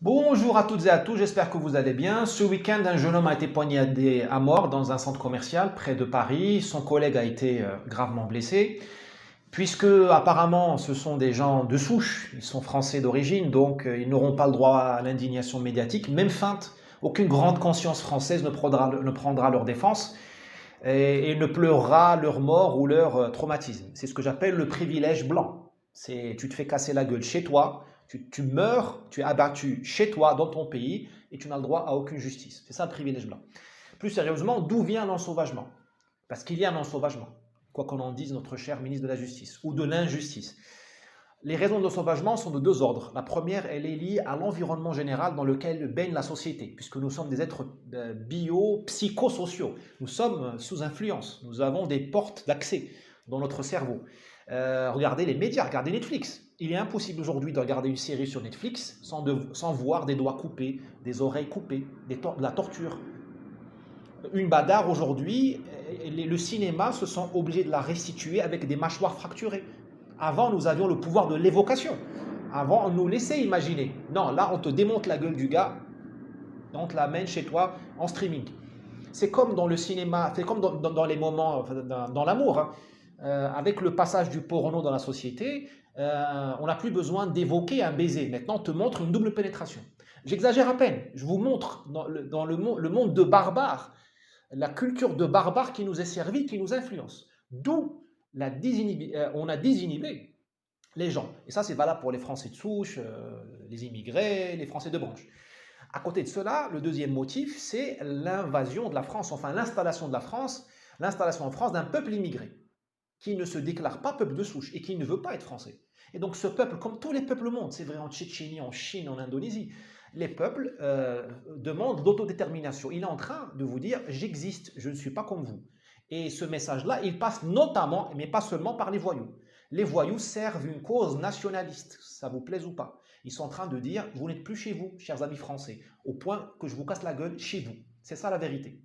Bonjour à toutes et à tous, j'espère que vous allez bien. Ce week-end, un jeune homme a été poignardé à mort dans un centre commercial près de Paris. Son collègue a été gravement blessé. Puisque apparemment ce sont des gens de souche, ils sont français d'origine, donc ils n'auront pas le droit à l'indignation médiatique, même feinte. Aucune grande conscience française ne prendra leur défense et ne pleurera leur mort ou leur traumatisme. C'est ce que j'appelle le privilège blanc. C'est tu te fais casser la gueule chez toi, tu meurs, tu es abattu chez toi, dans ton pays, et tu n'as le droit à aucune justice. C'est ça le privilège blanc. Plus sérieusement, d'où vient l'ensauvagement? Parce qu'il y a un ensauvagement, quoi qu'on en dise notre cher ministre de la Justice, ou de l'injustice. Les raisons de l'ensauvagement sont de deux ordres. La première, elle est liée à l'environnement général dans lequel baigne la société, puisque nous sommes des êtres bio-psychosociaux. Nous sommes sous influence, nous avons des portes d'accès dans notre cerveau. Regardez les médias, regardez Netflix. Il est impossible aujourd'hui de regarder une série sur Netflix sans voir des doigts coupés, des oreilles coupées, de la torture. Une bagarre aujourd'hui, le cinéma se sent obligé de la restituer avec des mâchoires fracturées. Avant, nous avions le pouvoir de l'évocation. Avant, on nous laissait imaginer. Non, là, on te démonte la gueule du gars, on te l'amène chez toi en streaming. C'est comme dans le cinéma, c'est comme dans les moments, enfin, dans l'amour, hein. Avec le passage du porno dans la société, on n'a plus besoin d'évoquer un baiser. Maintenant, on te montre une double pénétration. J'exagère à peine. Je vous montre le monde de barbares, la culture de barbares qui nous est servie, qui nous influence. D'où on a désinhibé les gens. Et ça, c'est valable pour les Français de souche, les immigrés, les Français de branche. À côté de cela, le deuxième motif, c'est l'invasion de la France, enfin l'installation en France d'un peuple immigré qui ne se déclare pas peuple de souche et qui ne veut pas être français. Et donc ce peuple, comme tous les peuples au monde, c'est vrai en Tchétchénie, en Chine, en Indonésie, les peuples demandent l'autodétermination. Il est en train de vous dire, j'existe, je ne suis pas comme vous. Et ce message-là, il passe notamment, mais pas seulement par les voyous. Les voyous servent une cause nationaliste, ça vous plaise ou pas. Ils sont en train de dire, vous n'êtes plus chez vous, chers amis français, au point que je vous casse la gueule chez vous. C'est ça la vérité.